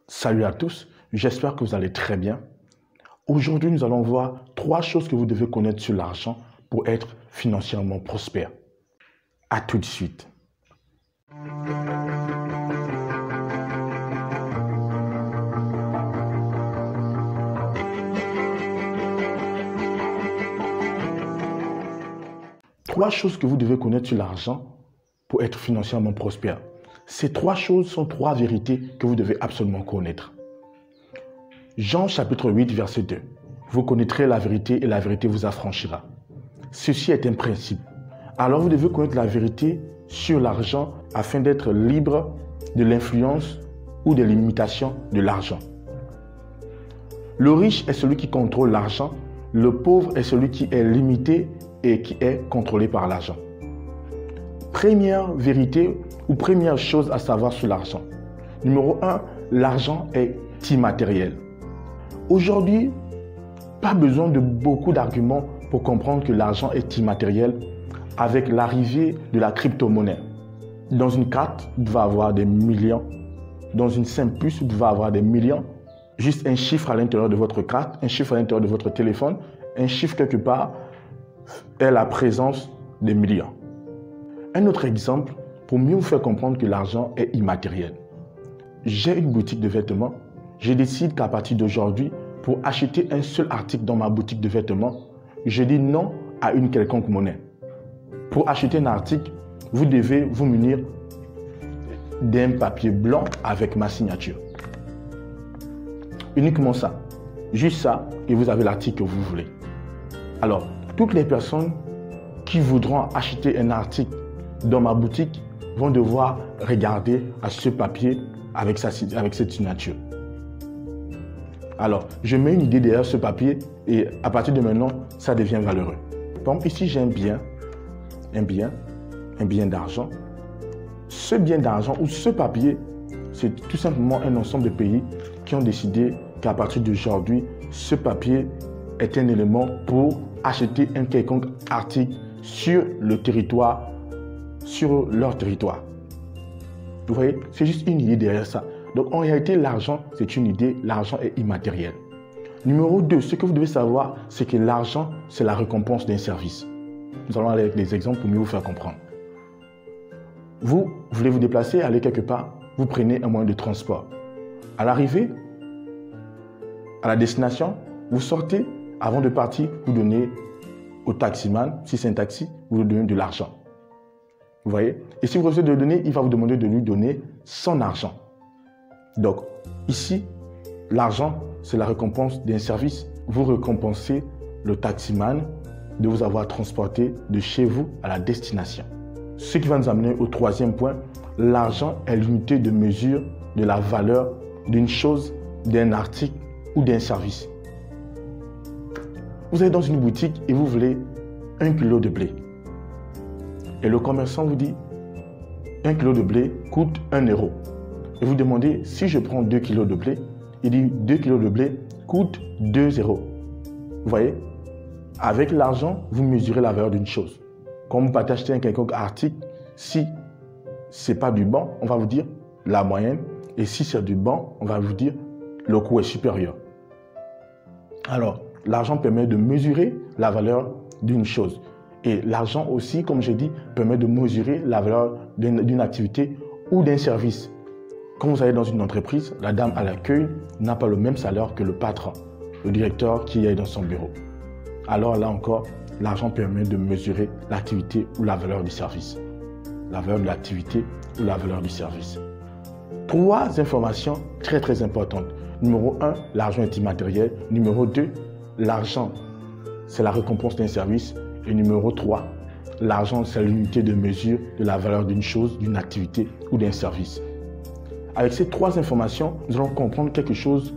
Salut à tous, j'espère que vous allez très bien. Aujourd'hui, nous allons voir 3 choses que vous devez connaître sur l'argent pour être financièrement prospère. À tout de suite. Trois choses que vous devez connaître sur l'argent pour être financièrement prospère. Ces 3 choses sont 3 vérités que vous devez absolument connaître. Jean chapitre 8 verset 2. Vous connaîtrez la vérité et la vérité vous affranchira. Ceci est un principe. Alors vous devez connaître la vérité sur l'argent afin d'être libre de l'influence ou de l'imitation de l'argent. Le riche est celui qui contrôle l'argent. Le pauvre est celui qui est limité et qui est contrôlé par l'argent. Première vérité ou première chose à savoir sur l'argent. Numéro 1, l'argent est immatériel. Aujourd'hui, pas besoin de beaucoup d'arguments pour comprendre que l'argent est immatériel avec l'arrivée de la crypto-monnaie. Dans une carte, vous devez avoir des millions. Dans une simple puce, vous devez avoir des millions. Juste un chiffre à l'intérieur de votre carte, un chiffre à l'intérieur de votre téléphone, un chiffre quelque part est la présence des millions. Un autre exemple, pour mieux vous faire comprendre que l'argent est immatériel. J'ai une boutique de vêtements. Je décide qu'à partir d'aujourd'hui, pour acheter un seul article dans ma boutique de vêtements, je dis non à une quelconque monnaie. Pour acheter un article, vous devez vous munir d'un papier blanc avec ma signature. Uniquement ça. Juste ça, et vous avez l'article que vous voulez. Alors, toutes les personnes qui voudront acheter un article dans ma boutique vont devoir regarder à ce papier avec cette signature. Alors, je mets une idée derrière ce papier et à partir de maintenant, ça devient valeureux. Par exemple, ici, j'ai un bien d'argent. Ce bien d'argent ou ce papier, c'est tout simplement un ensemble de pays qui ont décidé qu'à partir d'aujourd'hui, ce papier est un élément pour acheter un quelconque article sur le territoire, sur leur territoire. Vous voyez, c'est juste une idée derrière ça. Donc en réalité, l'argent, c'est une idée, l'argent est immatériel. Numéro 2, ce que vous devez savoir, c'est que l'argent, c'est la récompense d'un service. Nous allons aller avec des exemples pour mieux vous faire comprendre. Vous voulez vous déplacer, aller quelque part, vous prenez un moyen de transport. À l'arrivée, à la destination, vous sortez, avant de partir, vous donnez au taximan, si c'est un taxi, vous lui donnez de l'argent. Vous voyez? Et si vous refusez de le donner, il va vous demander de lui donner son argent. Donc, ici, l'argent, c'est la récompense d'un service. Vous récompensez le taximan de vous avoir transporté de chez vous à la destination. Ce qui va nous amener au 3e point, l'argent est l'unité de mesure de la valeur d'une chose, d'un article ou d'un service. Vous allez dans une boutique et vous voulez 1 kg de blé. Et le commerçant vous dit 1 kg de blé coûte 1 euro. Et vous demandez si je prends 2 kg de blé, il dit 2 kg de blé coûte 2 euros. Vous voyez? Avec l'argent, vous mesurez la valeur d'une chose. Quand vous partez acheter un quelconque article, si ce n'est pas du banc, on va vous dire la moyenne. Et si c'est du banc, on va vous dire le coût est supérieur. Alors, l'argent permet de mesurer la valeur d'une chose. Et l'argent aussi, comme j'ai dit, permet de mesurer la valeur d'une activité ou d'un service. Quand vous allez dans une entreprise, la dame à l'accueil n'a pas le même salaire que le patron, le directeur qui est dans son bureau. Alors là encore, l'argent permet de mesurer l'activité ou la valeur du service. La valeur de l'activité ou la valeur du service. 3 informations très importantes. Numéro 1, l'argent est immatériel. Numéro 2, l'argent, c'est la récompense d'un service. Et numéro 3, l'argent, c'est l'unité de mesure de la valeur d'une chose, d'une activité ou d'un service. Avec ces 3 informations, nous allons comprendre quelque chose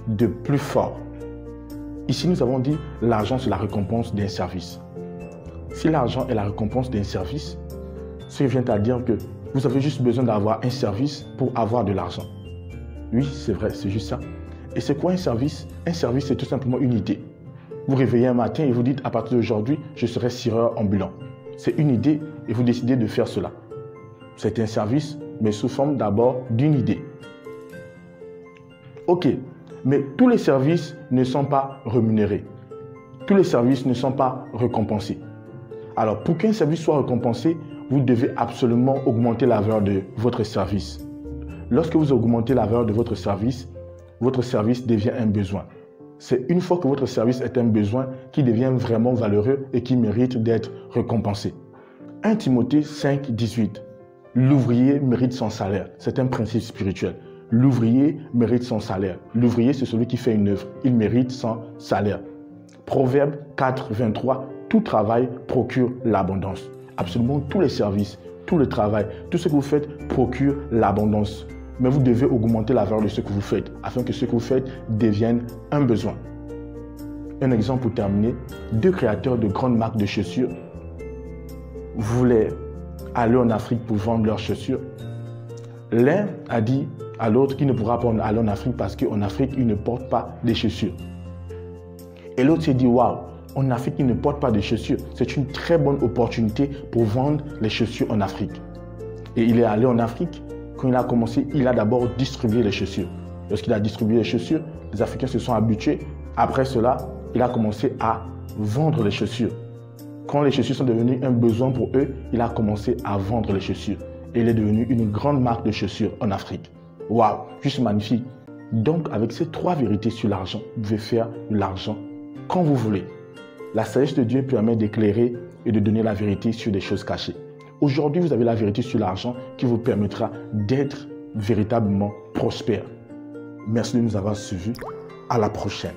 de plus fort. Ici, nous avons dit l'argent, c'est la récompense d'un service. Si l'argent est la récompense d'un service, ce vient à dire que vous avez juste besoin d'avoir un service pour avoir de l'argent. Oui, c'est vrai, c'est juste ça. Et c'est quoi un service? Un service, c'est tout simplement une idée. Vous réveillez un matin et vous dites, à partir d'aujourd'hui, je serai cireur ambulant. C'est une idée et vous décidez de faire cela. C'est un service, mais sous forme d'abord d'une idée. Ok, mais tous les services ne sont pas rémunérés. Tous les services ne sont pas récompensés. Alors, pour qu'un service soit récompensé, vous devez absolument augmenter la valeur de votre service. Lorsque vous augmentez la valeur de votre service devient un besoin. C'est une fois que votre service est un besoin qui devient vraiment valeureux et qui mérite d'être récompensé. 1 Timothée 5, 18. L'ouvrier mérite son salaire. C'est un principe spirituel. L'ouvrier mérite son salaire. L'ouvrier, c'est celui qui fait une œuvre. Il mérite son salaire. Proverbe 4, 23. Tout travail procure l'abondance. Absolument tous les services, tout le travail, tout ce que vous faites procure l'abondance. Mais vous devez augmenter la valeur de ce que vous faites afin que ce que vous faites devienne un besoin. Un exemple pour terminer. 2 créateurs de grandes marques de chaussures voulaient aller en Afrique pour vendre leurs chaussures. L'un a dit à l'autre qu'il ne pourra pas aller en Afrique parce qu'en Afrique, il ne porte pas des chaussures. Et l'autre s'est dit, waouh, en Afrique, il ne porte pas de chaussures. C'est une très bonne opportunité pour vendre les chaussures en Afrique. Et il est allé en Afrique. Quand il a commencé, il a d'abord distribué les chaussures. Lorsqu'il a distribué les chaussures, les Africains se sont habitués. Après cela, il a commencé à vendre les chaussures. Quand les chaussures sont devenues un besoin pour eux, il a commencé à vendre les chaussures. Et il est devenu une grande marque de chaussures en Afrique. Waouh, juste magnifique. Donc, avec ces 3 vérités sur l'argent, vous pouvez faire de l'argent quand vous voulez. La sagesse de Dieu permet d'éclairer et de donner la vérité sur des choses cachées. Aujourd'hui, vous avez la vérité sur l'argent qui vous permettra d'être véritablement prospère. Merci de nous avoir suivis. À la prochaine.